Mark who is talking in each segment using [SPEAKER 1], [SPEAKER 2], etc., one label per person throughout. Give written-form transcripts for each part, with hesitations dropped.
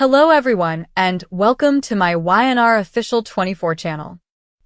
[SPEAKER 1] Hello everyone, and welcome to my YNR Official 24 channel.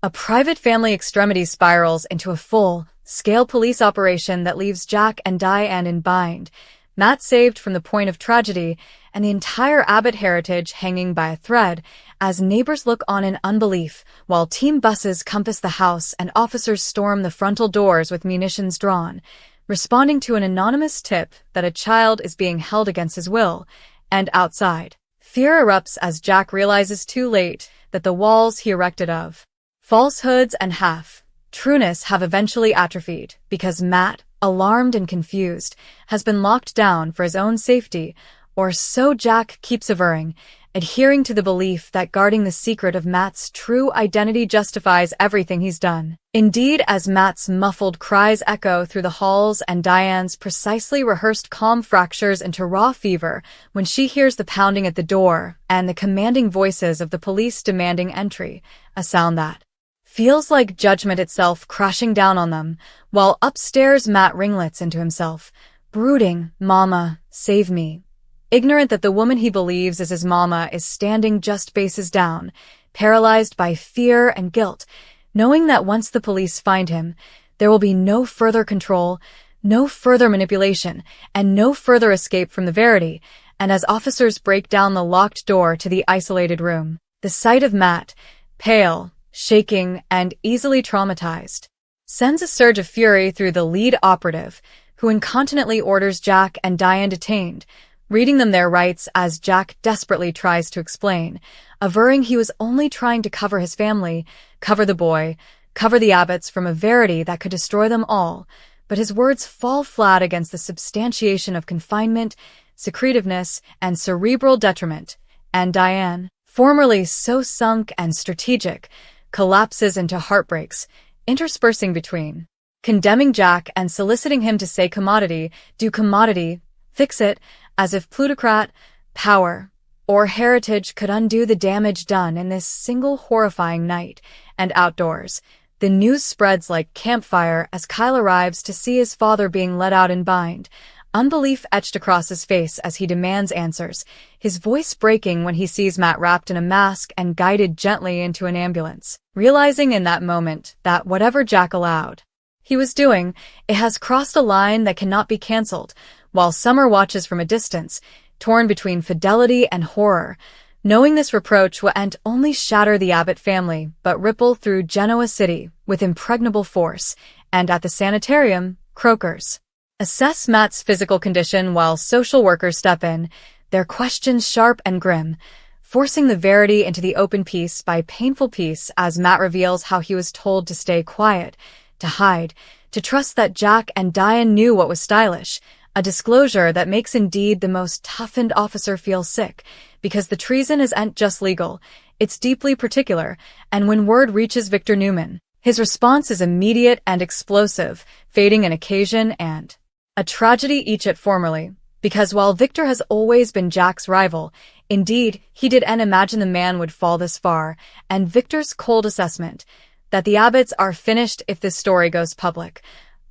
[SPEAKER 1] A private family extremity spirals into a full-scale police operation that leaves Jack and Diane in bind, Matt saved from the point of tragedy, and the entire Abbott heritage hanging by a thread as neighbors look on in unbelief while team buses compass the house and officers storm the frontal doors with munitions drawn, responding to an anonymous tip that a child is being held against his will, and outside. Fear erupts as Jack realizes too late that the walls he erected of falsehoods and half-trueness have eventually atrophied because Matt, alarmed and confused, has been locked down for his own safety, or so Jack keeps averring, adhering to the belief that guarding the secret of Matt's true identity justifies everything he's done. Indeed, as Matt's muffled cries echo through the halls and Diane's precisely rehearsed calm fractures into raw fever when she hears the pounding at the door and the commanding voices of the police demanding entry, a sound that feels like judgment itself crashing down on them, while upstairs Matt ringlets into himself, brooding, "Mama, save me." Ignorant that the woman he believes is his mama is standing just faces down, paralyzed by fear and guilt, knowing that once the police find him, there will be no further control, no further manipulation, and no further escape from the verity, and as officers break down the locked door to the isolated room, the sight of Matt, pale, shaking, and easily traumatized, sends a surge of fury through the lead operative, who incontinently orders Jack and Diane detained, reading them their rights as Jack desperately tries to explain, averring he was only trying to cover his family, cover the boy, cover the Abbotts from a verity that could destroy them all, but his words fall flat against the substantiation of confinement, secretiveness, and cerebral detriment, and Diane, formerly so sunk and strategic, collapses into heartbreaks, interspersing between condemning Jack and soliciting him to say commodity, do commodity, fix it, as if plutocrat, power, or heritage could undo the damage done in this single horrifying night. And outdoors, the news spreads like campfire as Kyle arrives to see his father being let out in bind, unbelief etched across his face as he demands answers, his voice breaking when he sees Matt wrapped in a mask and guided gently into an ambulance, realizing in that moment that whatever Jack allowed he was doing, it has crossed a line that cannot be cancelled, while Summer watches from a distance, torn between fidelity and horror, knowing this reproach will only shatter the Abbott family but ripple through Genoa City with impregnable force, and at the sanitarium, Croakers assess Matt's physical condition while social workers step in, their questions sharp and grim, forcing the verity into the open piece by painful piece as Matt reveals how he was told to stay quiet, to hide, to trust that Jack and Diane knew what was stylish, a disclosure that makes indeed the most toughened officer feel sick, because the treason isn't just legal, it's deeply particular, and when word reaches Victor Newman, his response is immediate and explosive, fading an occasion and a tragedy each at formerly, because while Victor has always been Jack's rival, indeed, he didn't imagine the man would fall this far, and Victor's cold assessment, that the Abbotts are finished if this story goes public,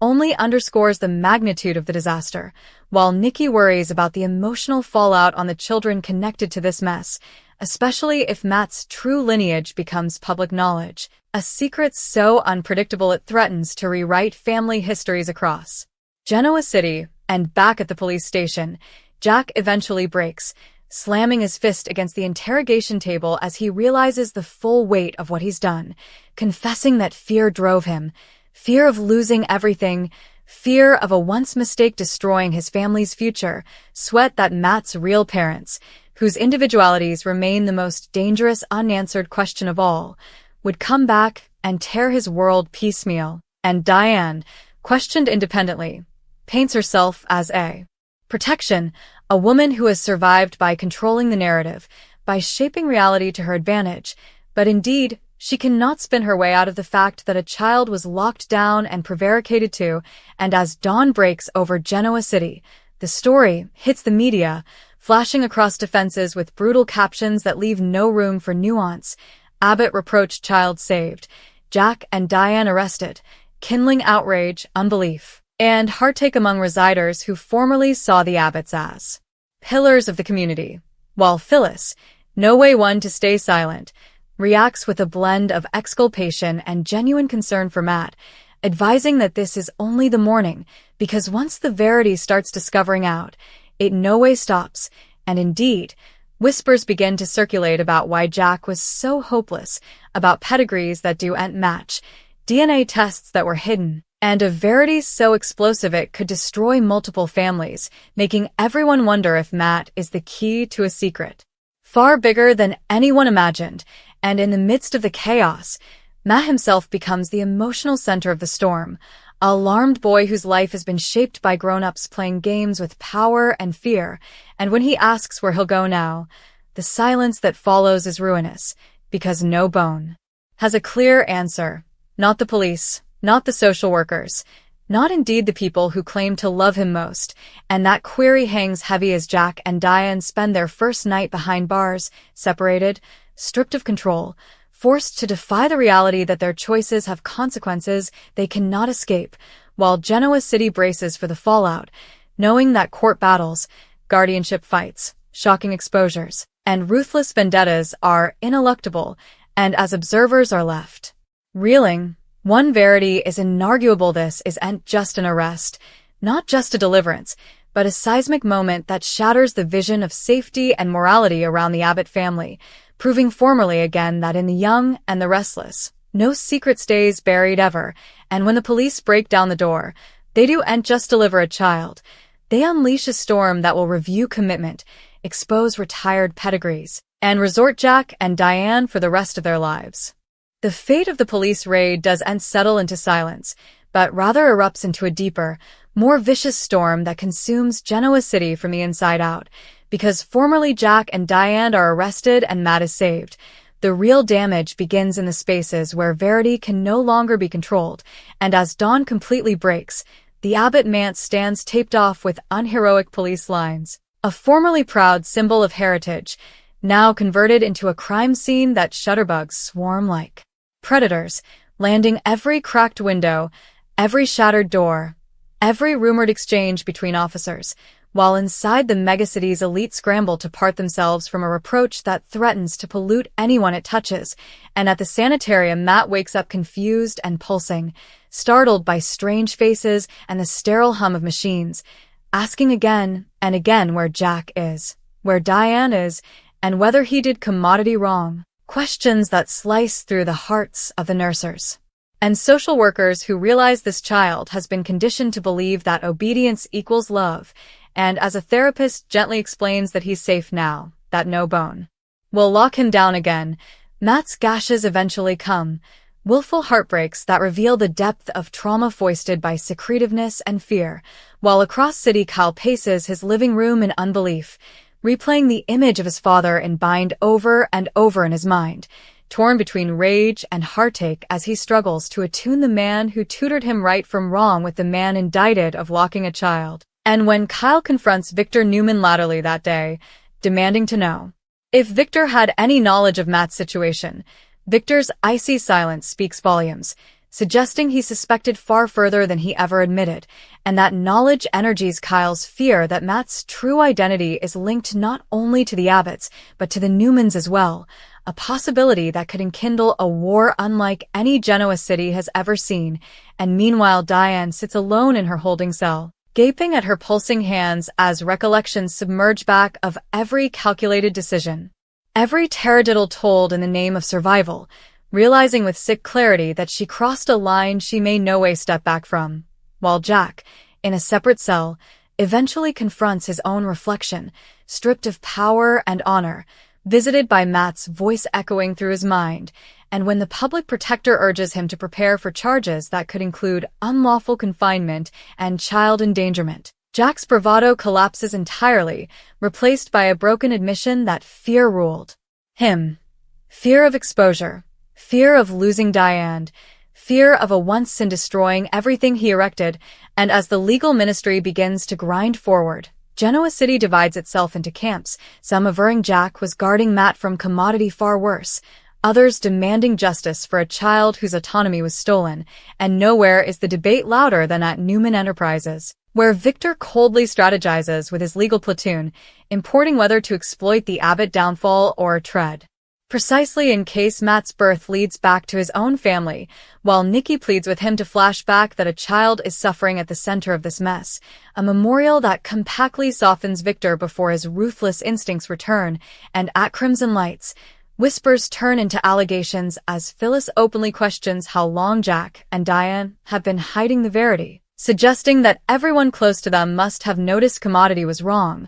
[SPEAKER 1] only underscores the magnitude of the disaster, while Nikki worries about the emotional fallout on the children connected to this mess, especially if Matt's true lineage becomes public knowledge, a secret so unpredictable it threatens to rewrite family histories across Genoa City. And back at the police station, Jack eventually breaks, slamming his fist against the interrogation table as he realizes the full weight of what he's done, confessing that fear drove him, fear of losing everything, fear of a once mistake destroying his family's future, sweat that Matt's real parents, whose individualities remain the most dangerous unanswered question of all, would come back and tear his world piecemeal. And Diane, questioned independently, paints herself as a protection, a woman who has survived by controlling the narrative, by shaping reality to her advantage, but indeed, she cannot spin her way out of the fact that a child was locked down and prevaricated to, and as dawn breaks over Genoa City, the story hits the media, flashing across defenses with brutal captions that leave no room for nuance. Abbott reproached child saved, Jack and Diane arrested, kindling outrage, unbelief, and heartache among residers who formerly saw the Abbotts as pillars of the community. while Phyllis, no way one to stay silent, reacts with a blend of exculpation and genuine concern for Matt, advising that this is only the morning, because once the Verity starts discovering out, it no way stops, and indeed, whispers begin to circulate about why Jack was so hopeless, about pedigrees that don't match, DNA tests that were hidden, and a Verity so explosive it could destroy multiple families, making everyone wonder if Matt is the key to a secret far bigger than anyone imagined. And in the midst of the chaos, Matt himself becomes the emotional center of the storm, an alarmed boy whose life has been shaped by grown-ups playing games with power and fear, and when he asks where he'll go now, the silence that follows is ruinous, because no bone has a clear answer. Not the police, not the social workers, not indeed the people who claim to love him most, and that query hangs heavy as Jack and Diane spend their first night behind bars, separated, stripped of control, forced to defy the reality that their choices have consequences they cannot escape, while Genoa City braces for the fallout, knowing that court battles, guardianship fights, shocking exposures, and ruthless vendettas are ineluctable, and as observers are left reeling. One Verity is inarguable: this isn't just an arrest, not just a deliverance, but a seismic moment that shatters the vision of safety and morality around the Abbott family, proving formally again that in the young and the restless, no secret stays buried ever, and when the police break down the door, they don't just deliver a child, they unleash a storm that will review commitment, expose retired pedigrees, and resort Jack and Diane for the rest of their lives. The fate of the police raid doesn't settle into silence, but rather erupts into a deeper, more vicious storm that consumes Genoa City from the inside out. Because formerly Jack and Diane are arrested and Matt is saved, the real damage begins in the spaces where Verity can no longer be controlled, and as dawn completely breaks, the Abbott manse stands taped off with unheroic police lines, a formerly proud symbol of heritage, now converted into a crime scene that shutterbugs swarm like predators, landing every cracked window, every shattered door, every rumored exchange between officers, while inside the megacity's elite scramble to part themselves from a reproach that threatens to pollute anyone it touches, and at the sanitarium Matt wakes up confused and pulsing, startled by strange faces and the sterile hum of machines, asking again and again where Jack is, where Diane is, and whether he did commodity wrong. Questions that slice through the hearts of the nursers and social workers who realize this child has been conditioned to believe that obedience equals love, and as a therapist gently explains that he's safe now, that no bone will lock him down again. Matt's gashes eventually come, willful heartbreaks that reveal the depth of trauma foisted by secretiveness and fear, while across city Kyle paces his living room in unbelief, replaying the image of his father in bind over and over in his mind, torn between rage and heartache as he struggles to attune the man who tutored him right from wrong with the man indicted of locking a child. And when Kyle confronts Victor Newman latterly that day, demanding to know if Victor had any knowledge of Matt's situation, Victor's icy silence speaks volumes, suggesting he suspected far further than he ever admitted, and that knowledge energies Kyle's fear that Matt's true identity is linked not only to the Abbotts, but to the Newmans as well, a possibility that could enkindle a war unlike any Genoa City has ever seen. And meanwhile Diane sits alone in her holding cell, gaping at her pulsing hands as recollections submerge back of every calculated decision, every taradiddle told in the name of survival, realizing with sick clarity that she crossed a line she may no way step back from, while Jack, in a separate cell, eventually confronts his own reflection, stripped of power and honor, visited by Matt's voice echoing through his mind, and when the public protector urges him to prepare for charges that could include unlawful confinement and child endangerment, Jack's bravado collapses entirely, replaced by a broken admission that fear ruled him. Fear of exposure, fear of losing Diane, fear of a once-sin destroying everything he erected, and as the legal ministry begins to grind forward, Genoa City divides itself into camps, some averring Jack was guarding Matt from commodity far worse, others demanding justice for a child whose autonomy was stolen, and nowhere is the debate louder than at Newman Enterprises. where Victor coldly strategizes with his legal platoon, importing whether to exploit the Abbott downfall or tread precisely in case Matt's birth leads back to his own family, while Nikki pleads with him to flash back that a child is suffering at the center of this mess, a memorial that compactly softens Victor before his ruthless instincts return, and at Crimson Lights, whispers turn into allegations as Phyllis openly questions how long Jack and Diane have been hiding the verity, suggesting that everyone close to them must have noticed Commodity was wrong,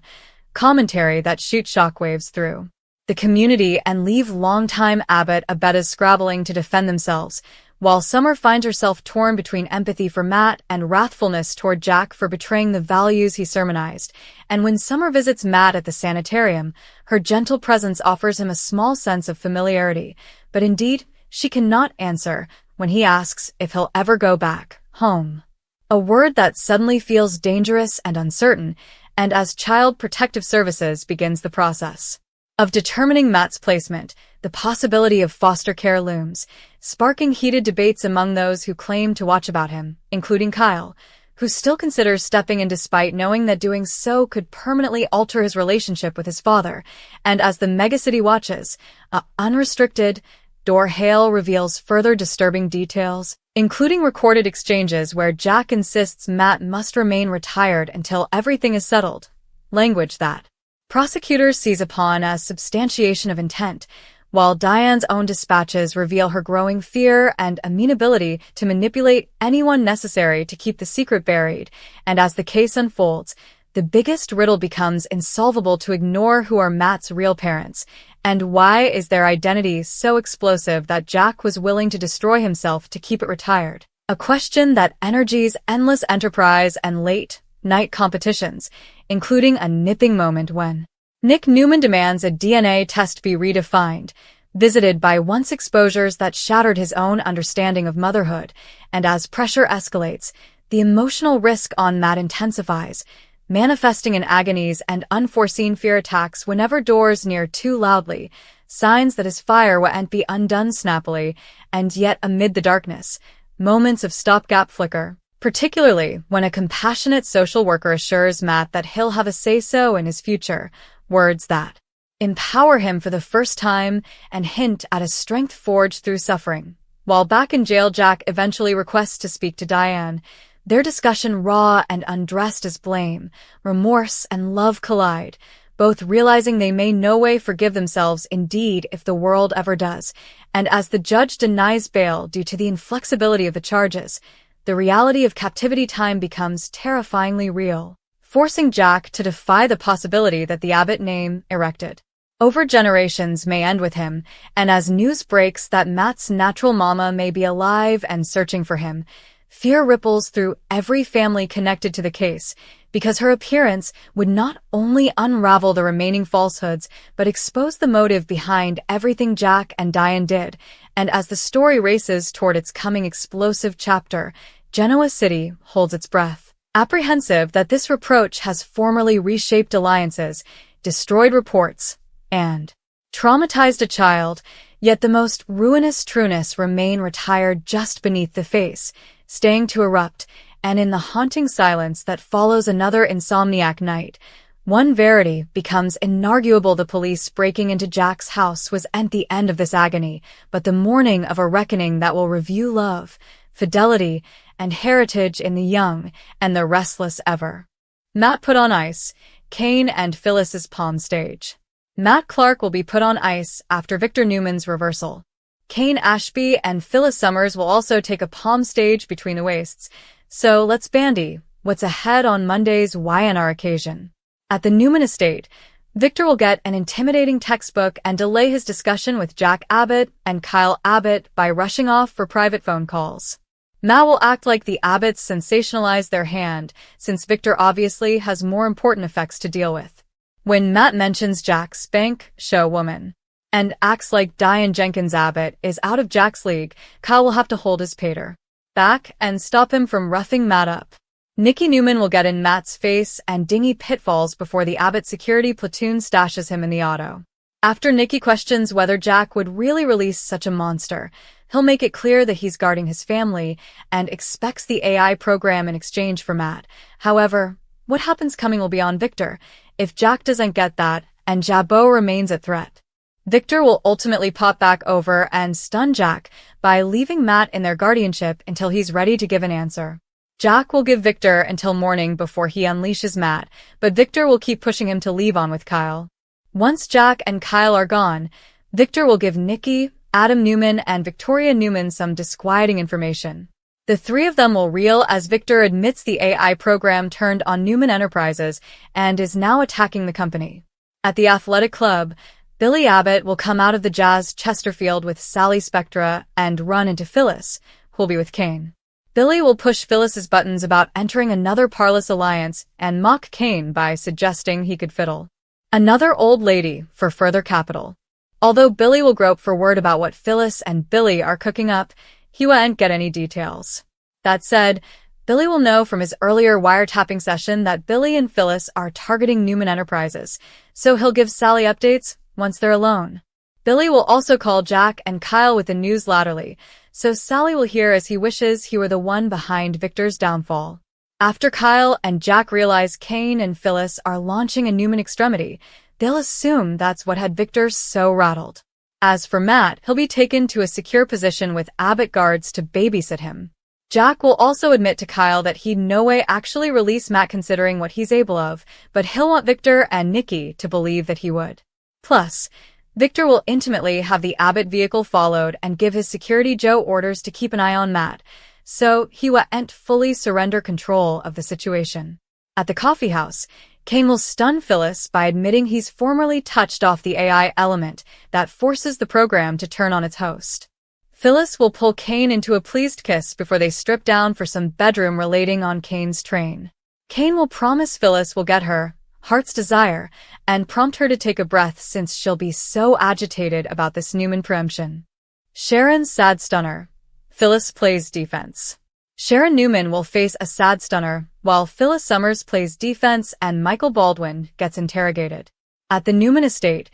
[SPEAKER 1] commentary that shoots shockwaves through the community and leave longtime Abbott Abettas scrabbling to defend themselves, while Summer finds herself torn between empathy for Matt and wrathfulness toward Jack for betraying the values he sermonized. And when Summer visits Matt at the sanitarium, her gentle presence offers him a small sense of familiarity, but indeed, she cannot answer when he asks if he'll ever go back home. A word that suddenly feels dangerous and uncertain, and as Child Protective Services begins the process of determining Matt's placement, the possibility of foster care looms, sparking heated debates among those who claim to watch about him, including Kyle, who still considers stepping in despite knowing that doing so could permanently alter his relationship with his father. And as the megacity watches, a unrestricted door hail reveals further disturbing details, including recorded exchanges where Jack insists Matt must remain retired until everything is settled, language that prosecutors seize upon as substantiation of intent, while Diane's own dispatches reveal her growing fear and amenability to manipulate anyone necessary to keep the secret buried. And as the case unfolds, the biggest riddle becomes insolvable to ignore who are Matt's real parents, and why is their identity so explosive that Jack was willing to destroy himself to keep it retired? A question that energies endless enterprise and late-night competitions, including a nipping moment when Nick Newman demands a DNA test be redefined, visited by once exposures that shattered his own understanding of motherhood, and as pressure escalates, the emotional risk on Matt intensifies, manifesting in agonies and unforeseen fear attacks whenever doors near too loudly, signs that his fire won't be undone snappily, and yet amid the darkness, moments of stopgap flicker, particularly when a compassionate social worker assures Matt that he'll have a say-so in his future, words that empower him for the first time and hint at a strength forged through suffering. While back in jail, Jack eventually requests to speak to Diane, their discussion raw and undressed as blame, remorse, and love collide, both realizing they may no way forgive themselves indeed if the world ever does. And as the judge denies bail due to the inflexibility of the charges, the reality of captivity time becomes terrifyingly real, forcing Jack to defy the possibility that the Abbott name erected over generations may end with him. And as news breaks that Matt's natural mama may be alive and searching for him, fear ripples through every family connected to the case, because her appearance would not only unravel the remaining falsehoods, but expose the motive behind everything Jack and Diane did. And as the story races toward its coming explosive chapter, Genoa City holds its breath, apprehensive that this reproach has formerly reshaped alliances, destroyed reports, and traumatized a child, yet the most ruinous trueness remain retired just beneath the face, staying to erupt, and in the haunting silence that follows another insomniac night, one verity becomes inarguable: the police breaking into Jack's house wasn't the end of this agony, but the morning of a reckoning that will review love, fidelity, and heritage in the young and the restless ever. Matt put on ice, Kane and Phyllis's Palm stage. Matt Clark will be put on ice after Victor Newman's reversal. Kane Ashby and Phyllis Summers will also take a palm stage between the waists. So let's bandy what's ahead on Monday's YNR occasion. At the Newman estate, Victor will get an intimidating textbook and delay his discussion with Jack Abbott and Kyle Abbott by rushing off for private phone calls. Matt will act like the Abbotts sensationalized their hand, since Victor obviously has more important effects to deal with. When Matt mentions Jack's bank show woman and acts like Diane Jenkins Abbott is out of Jack's league, Kyle will have to hold his pater back and stop him from roughing Matt up. Nikki Newman will get in Matt's face and dingy pitfalls before the Abbott security platoon stashes him in the auto. After Nikki questions whether Jack would really release such a monster, He'll make it clear that he's guarding his family and expects the AI program in exchange for Matt. However, what happens coming will be on Victor if Jack doesn't get that and Jabot remains a threat. Victor will ultimately pop back over and stun Jack by leaving Matt in their guardianship until he's ready to give an answer. Jack will give Victor until morning before he unleashes Matt, but Victor will keep pushing him to leave on with Kyle. Once Jack and Kyle are gone, Victor will give Nikki, Adam Newman, and Victoria Newman some disquieting information. The three of them will reel as Victor admits the AI program turned on Newman Enterprises and is now attacking the company. At the athletic club, Billy Abbott will come out of the Jazz Chesterfield with Sally Spectra and run into Phyllis, who'll be with Kane. Billy will push Phyllis's buttons about entering another parlous alliance and mock Kane by suggesting he could fiddle another old lady for further capital. Although Billy will grope for word about what Phyllis and Billy are cooking up, he won't get any details. That said, Billy will know from his earlier wiretapping session that Billy and Phyllis are targeting Newman Enterprises, so he'll give Sally updates once they're alone. Billy will also call Jack and Kyle with the news laterally, so Sally will hear as he wishes he were the one behind Victor's downfall. After Kyle and Jack realize Kane and Phyllis are launching a Newman extremity, they'll assume that's what had Victor so rattled. As for Matt, he'll be taken to a secure position with Abbott guards to babysit him. Jack will also admit to Kyle that he'd no way actually release Matt considering what he's able of, but he'll want Victor and Nikki to believe that he would. Plus, Victor will intimately have the Abbott vehicle followed and give his security Joe orders to keep an eye on Matt, so he won't fully surrender control of the situation. At the coffee house, Kane will stun Phyllis by admitting he's formerly touched off the AI element that forces the program to turn on its host. Phyllis will pull Kane into a pleased kiss before they strip down for some bedroom relating on Kane's train. Kane will promise Phyllis will get her heart's desire and prompt her to take a breath since she'll be so agitated about this Newman preemption. Sharon's sad stunner. Phyllis plays defense. Sharon Newman will face a sad stunner, while Phyllis Summers plays defense and Michael Baldwin gets interrogated. At the Newman estate,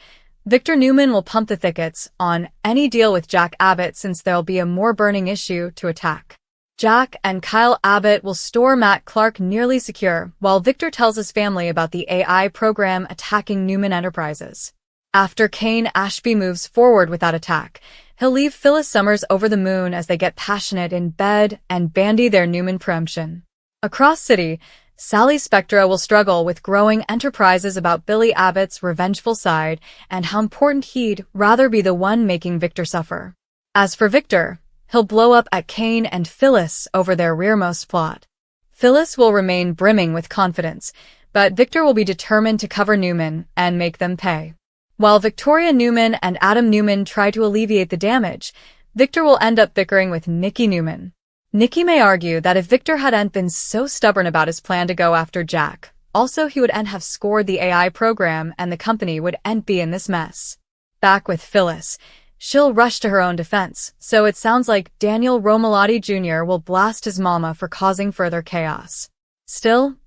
[SPEAKER 1] Victor Newman will pump the thickets on any deal with Jack Abbott since there'll be a more burning issue to attack. Jack and Kyle Abbott will store Matt Clark nearly secure, while Victor tells his family about the AI program attacking Newman Enterprises. After Kane Ashby moves forward with that attack, he'll leave Phyllis Summers over the moon as they get passionate in bed and bandy their Newman preemption. Across city, Sally Spectra will struggle with growing enterprises about Billy Abbott's revengeful side and how important he'd rather be the one making Victor suffer. As for Victor, he'll blow up at Kane and Phyllis over their rearmost plot. Phyllis will remain brimming with confidence, but Victor will be determined to cover Newman and make them pay. While Victoria Newman and Adam Newman try to alleviate the damage, Victor will end up bickering with Nikki Newman. Nikki may argue that if Victor hadn't been so stubborn about his plan to go after Jack, also he would have scored the AI program and the company would be in this mess. Back with Phyllis, she'll rush to her own defense, so it sounds like Daniel Romalotti Jr. will blast his mama for causing further chaos. Still,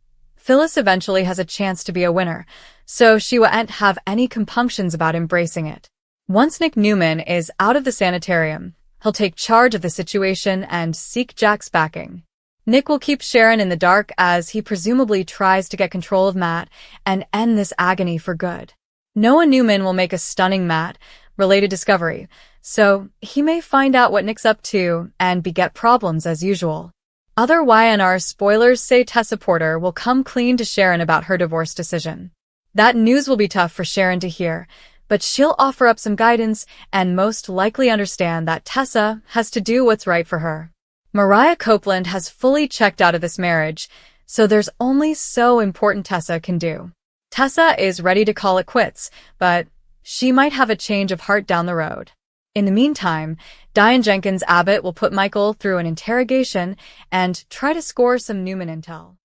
[SPEAKER 1] Phyllis eventually has a chance to be a winner, so she won't have any compunctions about embracing it. Once Nick Newman is out of the sanitarium, he'll take charge of the situation and seek Jack's backing. Nick will keep Sharon in the dark as he presumably tries to get control of Matt and end this agony for good. Noah Newman will make a stunning Matt-related discovery, so he may find out what Nick's up to and beget problems as usual. Other YNR spoilers say Tessa Porter will come clean to Sharon about her divorce decision. That news will be tough for Sharon to hear, but she'll offer up some guidance and most likely understand that Tessa has to do what's right for her. Mariah Copeland has fully checked out of this marriage, so there's only so important Tessa can do. Tessa is ready to call it quits, but she might have a change of heart down the road. In the meantime, Diane Jenkins Abbott will put Michael through an interrogation and try to score some Newman intel.